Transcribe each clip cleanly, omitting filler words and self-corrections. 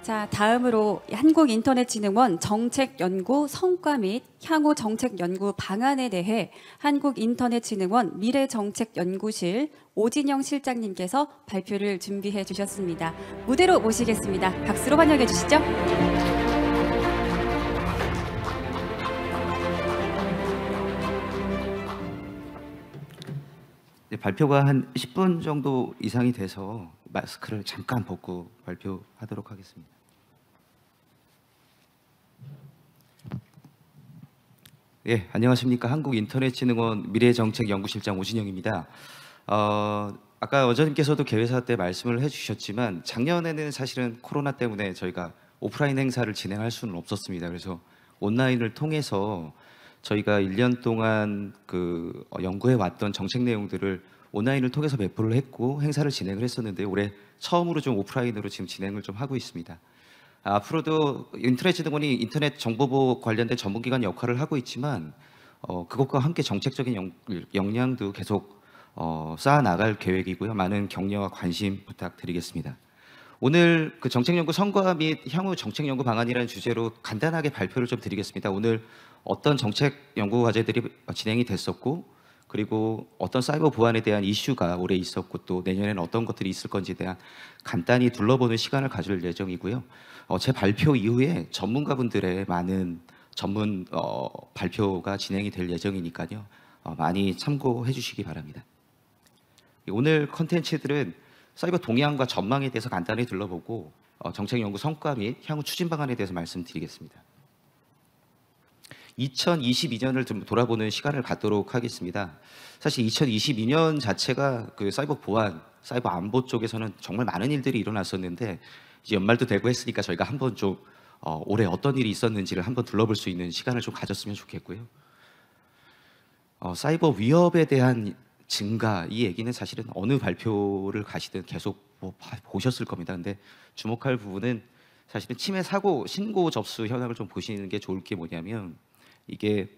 자, 다음으로 한국인터넷진흥원 정책연구 성과 및 향후 정책연구 방안에 대해 한국인터넷진흥원 미래정책연구실 오진영 실장님께서 발표를 준비해 주셨습니다. 무대로 모시겠습니다. 박수로 환영해 주시죠. 네, 발표가 한 10분 정도 이상이 돼서 마스크를 잠깐 벗고 발표하도록 하겠습니다. 예, 안녕하십니까. 한국인터넷진흥원 미래정책연구실장 오진영입니다. 아까 원장님께서도 개회사 때 말씀을 해주셨지만 작년에는 사실은 코로나 때문에 저희가 오프라인 행사를 진행할 수는 없었습니다. 그래서 온라인을 통해서 저희가 1년 동안 연구해 왔던 정책 내용들을 온라인을 통해서 배포를 했고 행사를 진행을 했었는데 올해 처음으로 좀 오프라인으로 지금 진행을 좀 하고 있습니다. 앞으로도 인터넷진흥원이 인터넷 정보보호 관련된 전문기관 역할을 하고 있지만 그것과 함께 정책적인 역량도 계속 쌓아 나갈 계획이고요. 많은 격려와 관심 부탁드리겠습니다. 오늘 정책연구 성과 및 향후 정책연구 방안이라는 주제로 간단하게 발표를 좀 드리겠습니다. 오늘 어떤 정책 연구 과제들이 진행이 됐었고 그리고 어떤 사이버 보안에 대한 이슈가 올해 있었고 또 내년에는 어떤 것들이 있을 건지에 대한 간단히 둘러보는 시간을 가질 예정이고요. 제 발표 이후에 전문가분들의 많은 전문 발표가 진행이 될 예정이니까요. 많이 참고해 주시기 바랍니다. 오늘 컨텐츠들은 사이버 동향과 전망에 대해서 간단히 둘러보고 정책 연구 성과 및 향후 추진 방안에 대해서 말씀드리겠습니다. 2022년을 좀 돌아보는 시간을 갖도록 하겠습니다. 사실 2022년 자체가 사이버 보안, 사이버 안보 쪽에서는 정말 많은 일들이 일어났었는데 이제 연말도 되고 했으니까 저희가 한번 좀 올해 어떤 일이 있었는지를 한번 둘러볼 수 있는 시간을 좀 가졌으면 좋겠고요. 사이버 위협에 대한 증가, 이 얘기는 사실은 어느 발표를 가시든 계속 보셨을 겁니다. 근데 주목할 부분은 사실은 침해 사고 신고 접수 현황을 좀 보시는 게 좋을 게 뭐냐면 이게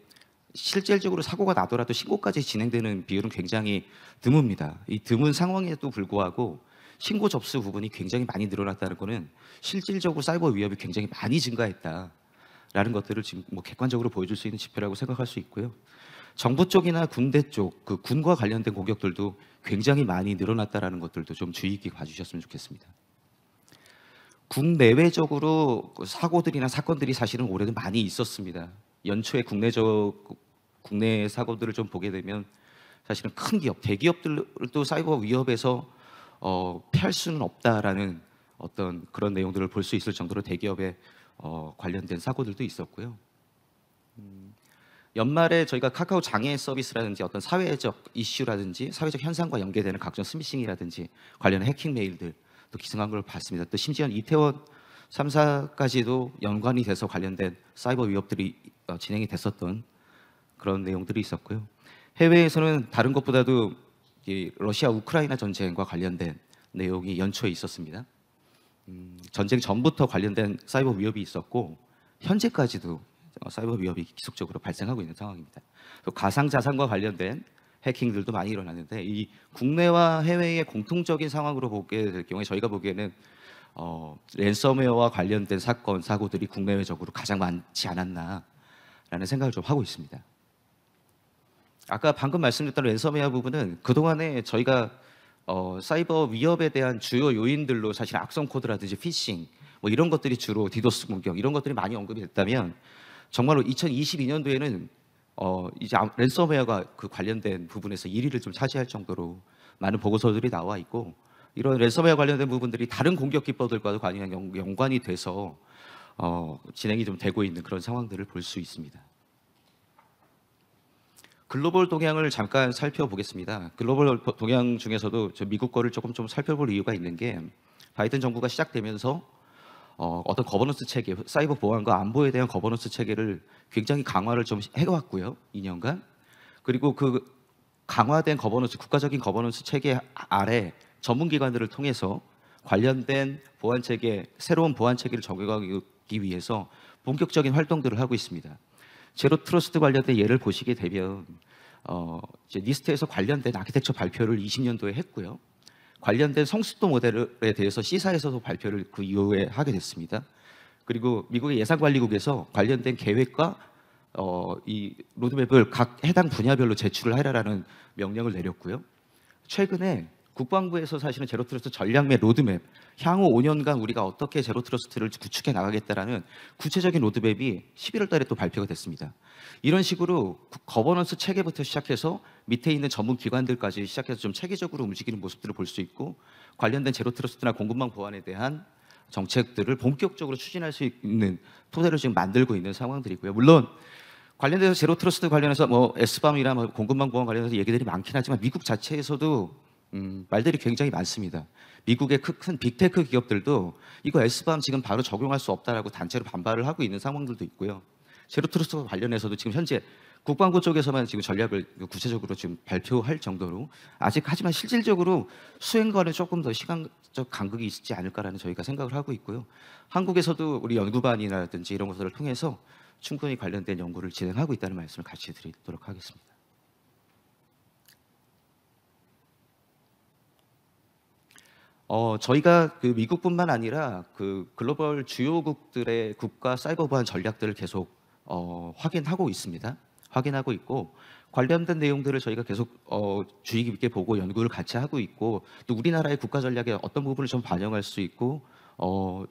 실질적으로 사고가 나더라도 신고까지 진행되는 비율은 굉장히 드뭅니다. 이 드문 상황에도 불구하고 신고 접수 부분이 굉장히 많이 늘어났다는 것은 실질적으로 사이버 위협이 굉장히 많이 증가했다라는 것들을 지금 객관적으로 보여줄 수 있는 지표라고 생각할 수 있고요. 정부 쪽이나 군대 쪽, 군과 관련된 공격들도 굉장히 많이 늘어났다라는 것들도 좀 주의 깊게 봐주셨으면 좋겠습니다. 국내외적으로 사고들이나 사건들이 사실은 올해는 많이 있었습니다. 연초에 국내 사고들을 좀 보게 되면 사실은 큰 기업, 대기업들도 사이버 위협에서 피할 수는 없다라는 어떤 그런 내용들을 볼 수 있을 정도로 대기업에 관련된 사고들도 있었고요. 연말에 저희가 카카오 장애 서비스라든지 어떤 사회적 이슈라든지 사회적 현상과 연계되는 각종 스미싱이라든지 관련 해킹 메일들 또 기승한 걸 봤습니다. 또 심지어 이태원 3사까지도 연관이 돼서 관련된 사이버 위협들이 진행이 됐었던 그런 내용들이 있었고요. 해외에서는 다른 것보다도 러시아 우크라이나 전쟁과 관련된 내용이 연초에 있었습니다. 전쟁 전부터 관련된 사이버 위협이 있었고 현재까지도 사이버 위협이 계속적으로 발생하고 있는 상황입니다. 또 가상 자산과 관련된 해킹들도 많이 일어나는데 이 국내와 해외의 공통적인 상황으로 보게 될 경우에 저희가 보기에는 랜섬웨어와 관련된 사건, 사고들이 국내외적으로 가장 많지 않았나라는 생각을 좀 하고 있습니다. 아까 방금 말씀드렸던 랜섬웨어 부분은 그동안에 저희가 사이버 위협에 대한 주요 요인들로 사실 악성 코드라든지 피싱 이런 것들이 주로 디도스 공격 이런 것들이 많이 언급이 됐다면 정말로 2022년도에는 이제 랜섬웨어가 관련된 부분에서 1위를 좀 차지할 정도로 많은 보고서들이 나와 있고 이런 랜섬웨어 관련된 부분들이 다른 공격 기법들과도 연관이 돼서 진행이 좀 되고 있는 그런 상황들을 볼 수 있습니다. 글로벌 동향을 잠깐 살펴보겠습니다. 글로벌 동향 중에서도 미국 거를 조금 좀 살펴볼 이유가 있는 게 바이든 정부가 시작되면서 어떤 거버넌스 체계, 사이버 보안과 안보에 대한 거버넌스 체계를 굉장히 강화를 좀 해왔고요. 2년간. 그리고 그 강화된 거버넌스, 국가적인 거버넌스 체계 아래 전문기관들을 통해서 관련된 보안 체계, 새로운 보안 체계를 적용하기 위해서 본격적인 활동들을 하고 있습니다. 제로 트러스트 관련된 예를 보시게 되면 이제 니스트에서 관련된 아키텍처 발표를 20년도에 했고요. 관련된 성숙도 모델에 대해서 C사에서도 발표를 그 이후에 하게 됐습니다. 그리고 미국의 예산관리국에서 관련된 계획과 이 로드맵을 각 해당 분야별로 제출을 하라라는 명령을 내렸고요. 최근에 국방부에서 사실은 제로트러스트 전략 및 로드맵, 향후 5년간 우리가 어떻게 제로트러스트를 구축해 나가겠다라는 구체적인 로드맵이 11월 달에 또 발표가 됐습니다. 이런 식으로 거버넌스 체계부터 시작해서 밑에 있는 전문 기관들까지 시작해서 좀 체계적으로 움직이는 모습들을 볼 수 있고, 관련된 제로트러스트나 공급망 보안에 대한 정책들을 본격적으로 추진할 수 있는 토대를 지금 만들고 있는 상황들이고요. 물론 관련돼서 제로트러스트 관련해서 뭐 S밤이나 뭐 공급망 보안 관련해서 얘기들이 많긴 하지만 미국 자체에서도 말들이 굉장히 많습니다. 미국의 큰 빅테크 기업들도 이거 S밤 지금 바로 적용할 수 없다라고 단체로 반발을 하고 있는 상황들도 있고요. 제로트러스트와 관련해서도 지금 현재 국방부 쪽에서만 지금 전략을 구체적으로 지금 발표할 정도로 아직, 하지만 실질적으로 수행과는 조금 더 시간적 간극이 있지 않을까라는 저희가 생각을 하고 있고요. 한국에서도 우리 연구반이라든지 이런 것들을 통해서 충분히 관련된 연구를 진행하고 있다는 말씀을 같이 드리도록 하겠습니다. 저희가 그 미국뿐만 아니라 그 글로벌 주요국들의 국가 사이버 보안 전략들을 계속 확인하고 있습니다. 확인하고 있고, 관련된 내용들을 저희가 계속 주의 깊게 보고 연구를 같이 하고 있고, 또 우리나라의 국가 전략에 어떤 부분을 좀 반영할 수 있고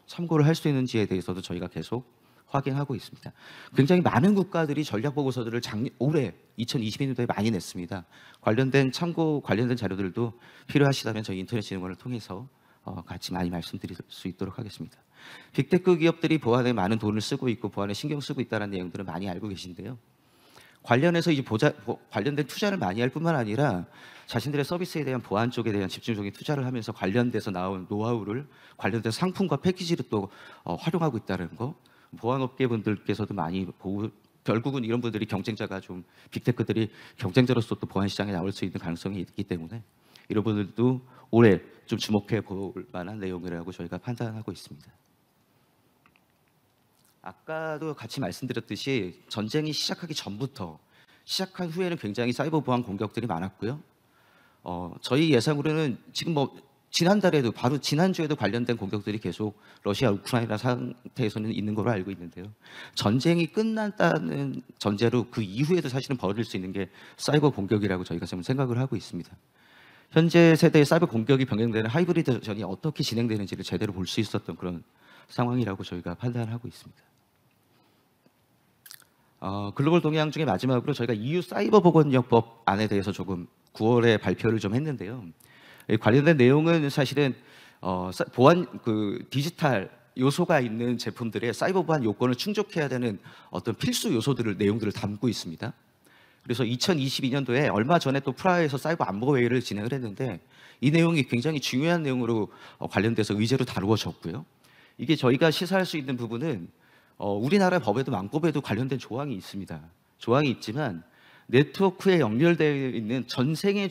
참고를 할 수 있는지에 대해서도 저희가 계속 확인하고 있습니다. 굉장히 많은 국가들이 전략 보고서들을 올해 2022년도에 많이 냈습니다. 관련된 참고 관련된 자료들도 필요하시다면 저희 인터넷진흥원을 통해서 같이 많이 말씀드릴 수 있도록 하겠습니다. 빅테크 기업들이 보안에 많은 돈을 쓰고 있고 보안에 신경 쓰고 있다는 내용들은 많이 알고 계신데요. 관련해서 이제 관련된 투자를 많이 할 뿐만 아니라 자신들의 서비스에 대한 보안 쪽에 대한 집중적인 투자를 하면서 관련돼서 나온 노하우를 관련된 상품과 패키지를 또 활용하고 있다는 거, 보안업계 분들께서도 많이 보고, 결국은 이런 분들이 경쟁자가 좀 빅테크들이 경쟁자로서 또 보안 시장에 나올 수 있는 가능성이 있기 때문에 이런 분들도 올해 좀 주목해 볼 만한 내용이라고 저희가 판단하고 있습니다. 아까도 같이 말씀드렸듯이 전쟁이 시작하기 전부터 시작한 후에는 굉장히 사이버 보안 공격들이 많았고요. 저희 예상으로는 지금 뭐 지난달에도 바로 지난주에도 관련된 공격들이 계속 러시아 우크라이나 상태에서는 있는 걸로 알고 있는데요. 전쟁이 끝났다는 전제로 그 이후에도 사실은 벌어질 수 있는 게 사이버 공격이라고 저희가 좀 생각을 하고 있습니다. 현재 세대의 사이버 공격이 병행되는 하이브리드 전이 어떻게 진행되는지를 제대로 볼 수 있었던 그런 상황이라고 저희가 판단하고 있습니다. 글로벌 동향 중에 마지막으로 저희가 EU 사이버 보건력법 안에 대해서 조금 9월에 발표를 좀 했는데요. 관련된 내용은 사실은 보안 디지털 요소가 있는 제품들의 사이버 보안 요건을 충족해야 되는 어떤 필수 요소들을 내용들을 담고 있습니다. 그래서 2022년도에 얼마 전에 또 프라하에서 사이버 안보 회의를 진행을 했는데 이 내용이 굉장히 중요한 내용으로 관련돼서 의제로 다루어졌고요. 이게 저희가 시사할 수 있는 부분은 우리나라 법에도 망법에도 관련된 조항이 있습니다. 조항이 있지만 네트워크에 연결되어 있는 전생애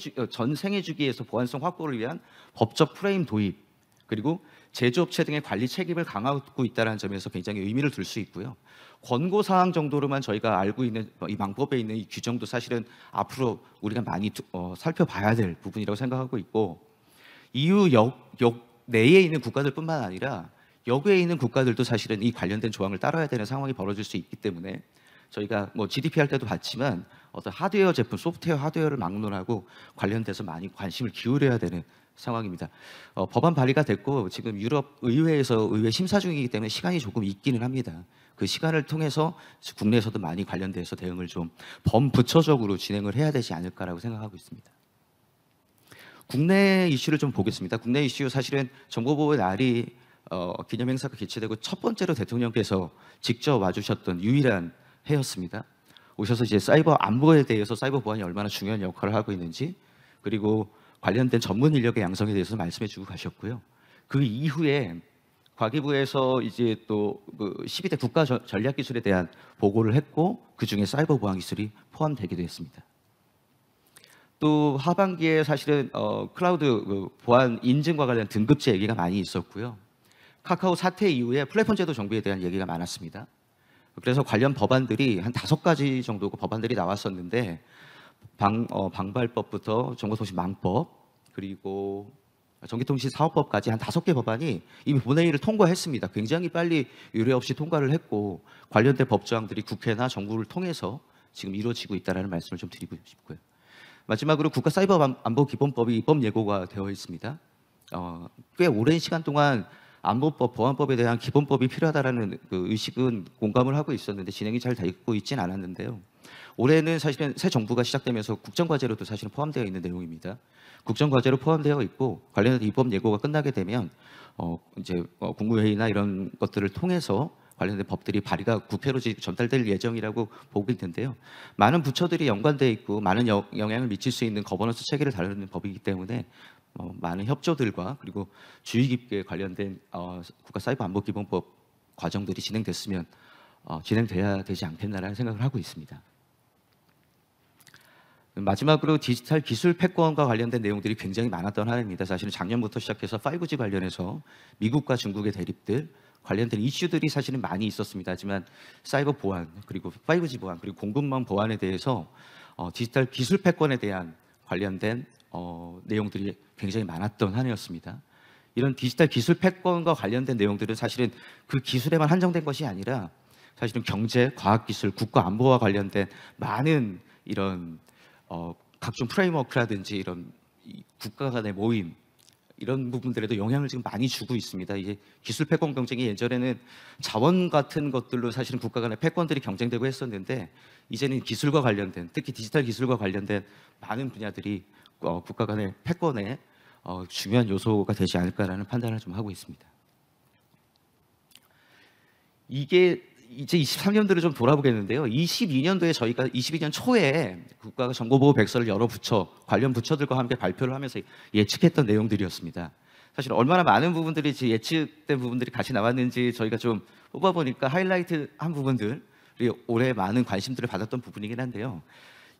주기에서 보안성 확보를 위한 법적 프레임 도입, 그리고 제조업체 등의 관리 책임을 강화하고 있다는 점에서 굉장히 의미를 둘 수 있고요. 권고 사항 정도로만 저희가 알고 있는 이 망법에 있는 이 규정도 사실은 앞으로 우리가 많이 살펴봐야 될 부분이라고 생각하고 있고, EU 역 내에 있는 국가들뿐만 아니라 역외에 있는 국가들도 사실은 이 관련된 조항을 따라야 되는 상황이 벌어질 수 있기 때문에 저희가 뭐 GDP 할 때도 봤지만 어떤 하드웨어 제품, 소프트웨어 하드웨어를 막론하고 관련돼서 많이 관심을 기울여야 되는 상황입니다. 법안 발의가 됐고 지금 유럽 의회에서 의회 심사 중이기 때문에 시간이 조금 있기는 합니다. 그 시간을 통해서 국내에서도 많이 관련돼서 대응을 좀 범부처적으로 진행을 해야 되지 않을까라고 생각하고 있습니다. 국내 이슈를 좀 보겠습니다. 국내 이슈 사실은 정보보호의 날이 기념행사가 개최되고 첫 번째로 대통령께서 직접 와주셨던 유일한 해였습니다. 오셔서 이제 사이버 안보에 대해서 사이버 보안이 얼마나 중요한 역할을 하고 있는지, 그리고 관련된 전문 인력의 양성에 대해서 말씀해주고 가셨고요. 그 이후에 과기부에서 이제 또 그 12대 국가 전략 기술에 대한 보고를 했고 그 중에 사이버 보안 기술이 포함되기도 했습니다. 또 하반기에 사실은 클라우드 보안 인증과 관련 등급제 얘기가 많이 있었고요. 카카오 사태 이후에 플랫폼 제도 정비에 대한 얘기가 많았습니다. 그래서 관련 법안들이 한 5가지 정도 법안들이 나왔었는데 방발법부터 정보통신망법, 그리고 전기통신사업법까지 한 5개 법안이 이미 본회의를 통과했습니다. 굉장히 빨리 유례 없이 통과를 했고 관련된 법조항들이 국회나 정부를 통해서 지금 이루어지고 있다는 말씀을 좀 드리고 싶고요. 마지막으로 국가사이버안보기본법이 입법 예고가 되어 있습니다. 꽤 오랜 시간 동안 안보법, 보안법에 대한 기본법이 필요하다라는 그 의식은 공감을 하고 있었는데 진행이 잘 되고 있지는 않았는데요. 올해는 사실은 새 정부가 시작되면서 국정과제로도 사실은 포함되어 있는 내용입니다. 국정과제로 포함되어 있고 관련해서 입법 예고가 끝나게 되면 이제 국무회의나 이런 것들을 통해서 관련된 법들이 발의가 국회로 전달될 예정이라고 보고 있는데요. 많은 부처들이 연관되어 있고 많은 영향을 미칠 수 있는 거버넌스 체계를 다루는 법이기 때문에 많은 협조들과 그리고 주의 깊게 관련된 국가사이버안보기본법 과정들이 진행됐으면 진행돼야 되지 않겠나라는 생각을 하고 있습니다. 마지막으로 디지털 기술 패권과 관련된 내용들이 굉장히 많았던 한 해입니다. 사실은 작년부터 시작해서 5G 관련해서 미국과 중국의 대립들 관련된 이슈들이 사실은 많이 있었습니다. 하지만 사이버 보안 그리고 5G 보안 그리고 공급망 보안에 대해서 디지털 기술 패권에 대한 관련된 내용들이 굉장히 많았던 한 해였습니다. 이런 디지털 기술 패권과 관련된 내용들은 사실은 그 기술에만 한정된 것이 아니라 사실은 경제, 과학기술, 국가안보와 관련된 많은 이런 각종 프레임워크라든지 이런 국가 간의 모임 이런 부분들에도 영향을 지금 많이 주고 있습니다. 이게 기술 패권 경쟁이 예전에는 자원 같은 것들로 사실은 국가 간의 패권들이 경쟁되고 했었는데 이제는 기술과 관련된 특히 디지털 기술과 관련된 많은 분야들이 국가 간의 패권의 중요한 요소가 되지 않을까라는 판단을 좀 하고 있습니다. 이게 이제 23년도를 좀 돌아보겠는데요. 22년도에 저희가 22년 초에 국가가 정보보호 백서를 여러 부처, 관련 부처들과 함께 발표를 하면서 예측했던 내용들이었습니다. 사실 얼마나 많은 부분들이 예측된 부분들이 같이 나왔는지 저희가 좀 뽑아보니까 하이라이트한 부분들이 올해 많은 관심들을 받았던 부분이긴 한데요.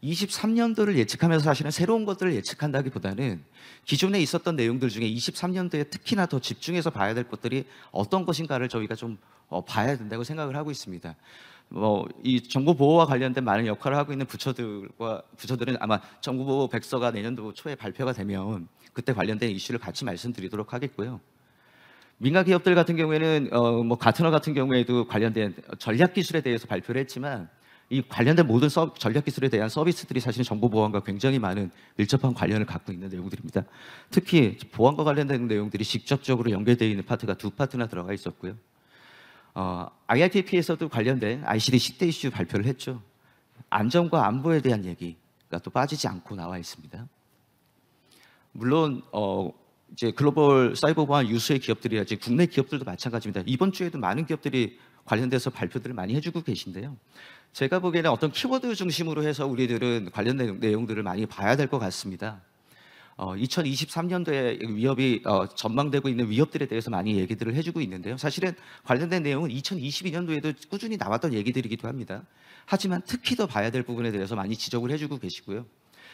23년도를 예측하면서 사실은 새로운 것들을 예측한다기보다는 기존에 있었던 내용들 중에 23년도에 특히나 더 집중해서 봐야 될 것들이 어떤 것인가를 저희가 좀 봐야 된다고 생각을 하고 있습니다. 이 정보 보호와 관련된 많은 역할을 하고 있는 부처들은 아마 정보 보호 백서가 내년도 초에 발표가 되면 그때 관련된 이슈를 같이 말씀드리도록 하겠고요. 민간 기업들 같은 경우에는 가트너 같은 경우에도 관련된 전략 기술에 대해서 발표를 했지만 이 관련된 모든 전략 기술에 대한 서비스들이 사실 정보 보안과 굉장히 많은 밀접한 관련을 갖고 있는 내용들입니다. 특히 보안과 관련된 내용들이 직접적으로 연결되어 있는 파트가 2파트나 들어가 있었고요. IITP에서도 관련된 ICT 10대 이슈 발표를 했죠. 안전과 안보에 대한 얘기가 또 빠지지 않고 나와 있습니다. 물론 이제 글로벌 사이버 보안 유수의 기업들이라든지 국내 기업들도 마찬가지입니다. 이번 주에도 많은 기업들이 관련돼서 발표들을 많이 해주고 계신데요. 제가 보기에는 어떤 키워드 중심으로 해서 우리들은 관련된 내용들을 많이 봐야 될 것 같습니다. 2023년도에 위협이 전망되고 있는 위협들에 대해서 많이 얘기들을 해주고 있는데요. 사실은 관련된 내용은 2022년도에도 꾸준히 나왔던 얘기들이기도 합니다. 하지만 특히 더 봐야 될 부분에 대해서 많이 지적을 해주고 계시고요.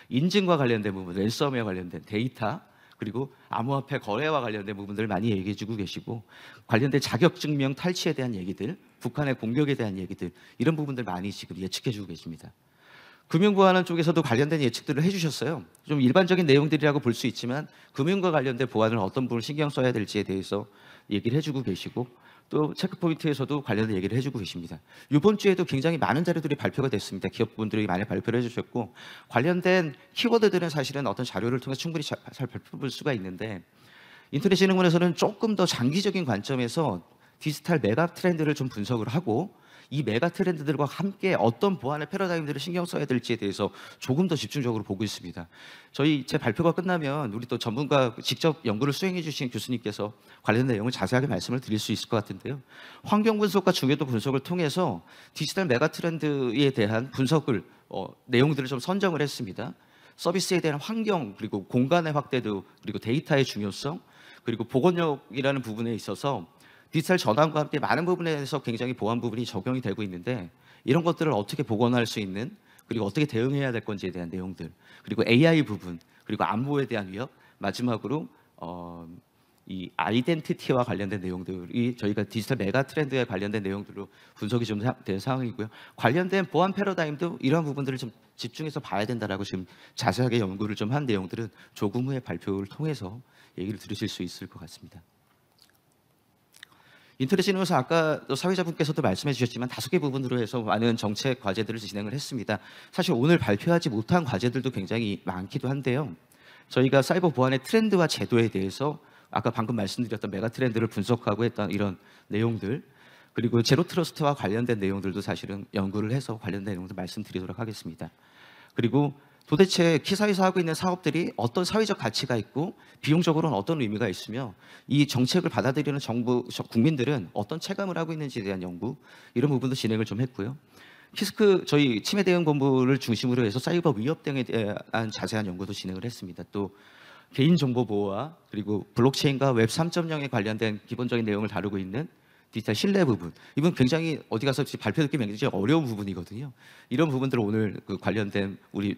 인증과 관련된 부분, 랜섬웨어 관련된 데이터, 그리고 암호화폐 거래와 관련된 부분들을 많이 얘기해주고 계시고 관련된 자격증명 탈취에 대한 얘기들, 북한의 공격에 대한 얘기들 이런 부분들 많이 지금 예측해주고 계십니다. 금융보안 쪽에서도 관련된 예측들을 해주셨어요. 좀 일반적인 내용들이라고 볼 수 있지만 금융과 관련된 보안을 어떤 부분을 신경 써야 될지에 대해서 얘기를 해주고 계시고 또 체크포인트에서도 관련된 얘기를 해주고 계십니다. 이번 주에도 굉장히 많은 자료들이 발표가 됐습니다. 기업분들이 많이 발표를 해주셨고 관련된 키워드들은 사실은 어떤 자료를 통해 충분히 잘 발표볼 수가 있는데 인터넷진흥원에서는 조금 더 장기적인 관점에서 디지털 메가 트렌드를 좀 분석을 하고 이 메가 트렌드들과 함께 어떤 보안의 패러다임들을 신경 써야 될지에 대해서 조금 더 집중적으로 보고 있습니다. 제 발표가 끝나면 우리 또 전문가 직접 연구를 수행해 주신 교수님께서 관련된 내용을 자세하게 말씀을 드릴 수 있을 것 같은데요. 환경 분석과 중요도 분석을 통해서 디지털 메가 트렌드에 대한 분석을 내용들을 좀 선정을 했습니다. 서비스에 대한 환경 그리고 공간의 확대도 그리고 데이터의 중요성 그리고 보건력이라는 부분에 있어서 디지털 전환과 함께 많은 부분에 대해서 굉장히 보안 부분이 적용이 되고 있는데 이런 것들을 어떻게 복원할 수 있는 그리고 어떻게 대응해야 될 건지에 대한 내용들 그리고 AI 부분 그리고 안보에 대한 위협 마지막으로 이 아이덴티티와 관련된 내용들이 저희가 디지털 메가 트렌드에 관련된 내용들로 분석이 좀 된 상황이고요. 관련된 보안 패러다임도 이러한 부분들을 좀 집중해서 봐야 된다라고 지금 자세하게 연구를 좀 한 내용들은 조금 후에 발표를 통해서 얘기를 들으실 수 있을 것 같습니다. 인터넷 진흥에서 아까 또 사회자분께서도 말씀해 주셨지만 5개 부분으로 해서 많은 정책 과제들을 진행을 했습니다. 사실 오늘 발표하지 못한 과제들도 굉장히 많기도 한데요. 저희가 사이버 보안의 트렌드와 제도에 대해서 아까 방금 말씀드렸던 메가 트렌드를 분석하고 했던 이런 내용들, 그리고 제로 트러스트와 관련된 내용들도 사실은 연구를 해서 관련된 내용도 말씀드리도록 하겠습니다. 그리고 도대체 키사에서 하고 있는 사업들이 어떤 사회적 가치가 있고 비용적으로는 어떤 의미가 있으며 이 정책을 받아들이는 정부, 국민들은 어떤 체감을 하고 있는지에 대한 연구, 이런 부분도 진행을 좀 했고요. 키스크 저희 치매 대응 본부를 중심으로 해서 사이버 위협 등에 대한 자세한 연구도 진행을 했습니다. 또 개인정보 보호와 그리고 블록체인과 웹 3.0에 관련된 기본적인 내용을 다루고 있는 디지털 신뢰 부분, 이건 굉장히 어디 가서 발표 듣기 굉장히 어려운 부분이거든요. 이런 부분들을 오늘 그 관련된 우리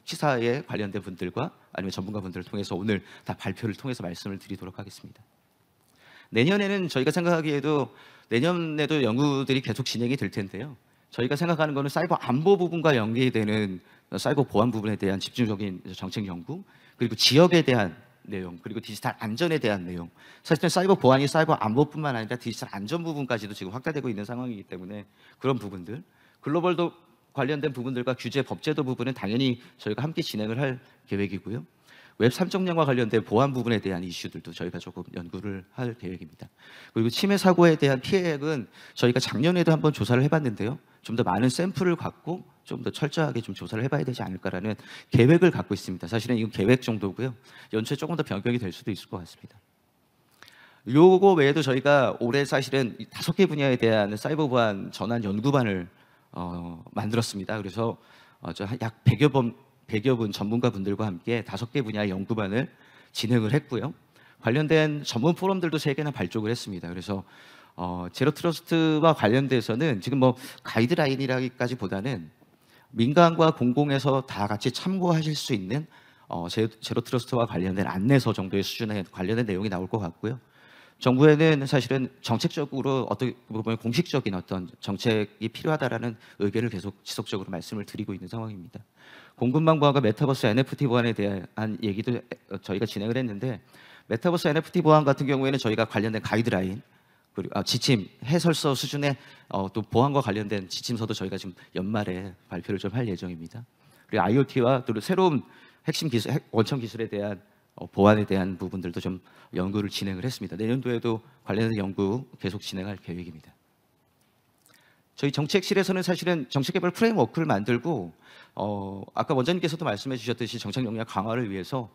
시사에 관련된 분들과 아니면 전문가분들을 통해서 오늘 다 발표를 통해서 말씀을 드리도록 하겠습니다. 내년에는 저희가 생각하기에도 내년에도 연구들이 계속 진행이 될 텐데요. 저희가 생각하는 거는 사이버 안보 부분과 연계되는 사이버 보안 부분에 대한 집중적인 정책 연구, 그리고 지역에 대한 내용, 그리고 디지털 안전에 대한 내용. 사실은 사이버 보안이 사이버 안보뿐만 아니라 디지털 안전 부분까지도 지금 확대되고 있는 상황이기 때문에 그런 부분들, 글로벌도 관련된 부분들과 규제, 법제도 부분은 당연히 저희가 함께 진행을 할 계획이고요. 웹 3.0과 관련된 보안 부분에 대한 이슈들도 저희가 조금 연구를 할 계획입니다. 그리고 치매 사고에 대한 피해액은 저희가 작년에도 한번 조사를 해봤는데요. 좀 더 많은 샘플을 갖고 좀 더 철저하게 좀 조사를 해봐야 되지 않을까라는 계획을 갖고 있습니다. 사실은 이건 계획 정도고요. 연초에 조금 더 변경이 될 수도 있을 것 같습니다. 요거 외에도 저희가 올해 사실은 5개 분야에 대한 사이버 보안 전환 연구반을 만들었습니다. 그래서 약 100여 분 전문가분들과 함께 5개 분야의 연구반을 진행을 했고요. 관련된 전문 포럼들도 3개나 발족을 했습니다. 그래서 제로 트러스트와 관련돼서는 지금 뭐 가이드라인이라기까지보다는 민간과 공공에서 다 같이 참고하실 수 있는 제로 트러스트와 관련된 안내서 정도의 수준의 관련된 내용이 나올 것 같고요. 정부에는 사실은 정책적으로 어떻게 보면 공식적인 어떤 정책이 필요하다라는 의견을 계속 지속적으로 말씀을 드리고 있는 상황입니다. 공급망 보안과 메타버스 NFT 보안에 대한 얘기도 저희가 진행을 했는데, 메타버스 NFT 보안 같은 경우에는 저희가 관련된 가이드라인, 그리고 지침, 해설서 수준의 또 보안과 관련된 지침서도 저희가 지금 연말에 발표를 좀 할 예정입니다. 그리고 IoT와 또 새로운 핵심 기술, 원천 기술에 대한 보안에 대한 부분들도 좀 연구를 진행을 했습니다. 내년도에도 관련된 연구 계속 진행할 계획입니다. 저희 정책실에서는 사실은 정책개발 프레임워크를 만들고 아까 원장님께서도 말씀해 주셨듯이 정책 역량 강화를 위해서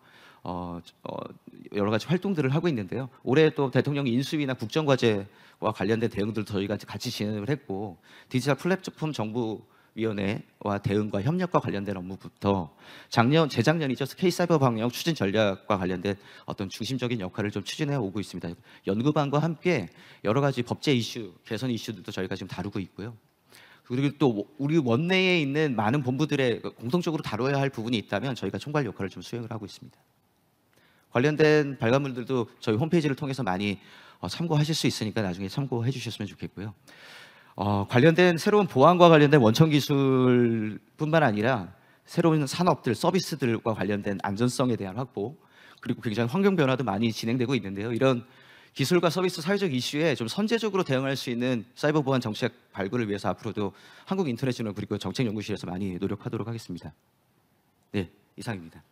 여러 가지 활동들을 하고 있는데요. 올해 또 대통령 인수위나 국정과제와 관련된 대응들도 저희가 같이 진행을 했고, 디지털 플랫폼 정부위원회와 대응과 협력과 관련된 업무부터 재작년이죠. K사이버 방역 추진 전략과 관련된 어떤 중심적인 역할을 좀 추진해 오고 있습니다. 연구반과 함께 여러 가지 법제 이슈, 개선 이슈들도 저희가 지금 다루고 있고요. 그리고 또 우리 원내에 있는 많은 본부들의 공통적으로 다뤄야 할 부분이 있다면 저희가 총괄 역할을 좀 수행을 하고 있습니다. 관련된 발간물들도 저희 홈페이지를 통해서 많이 참고하실 수 있으니까 나중에 참고해 주셨으면 좋겠고요. 관련된 새로운 보안과 관련된 원천 기술뿐만 아니라 새로운 산업들, 서비스들과 관련된 안전성에 대한 확보, 그리고 굉장히 환경 변화도 많이 진행되고 있는데요. 이런 기술과 서비스 사회적 이슈에 좀 선제적으로 대응할 수 있는 사이버 보안 정책 발굴을 위해서 앞으로도 한국인터넷진흥 그리고 정책연구실에서 많이 노력하도록 하겠습니다. 네, 이상입니다.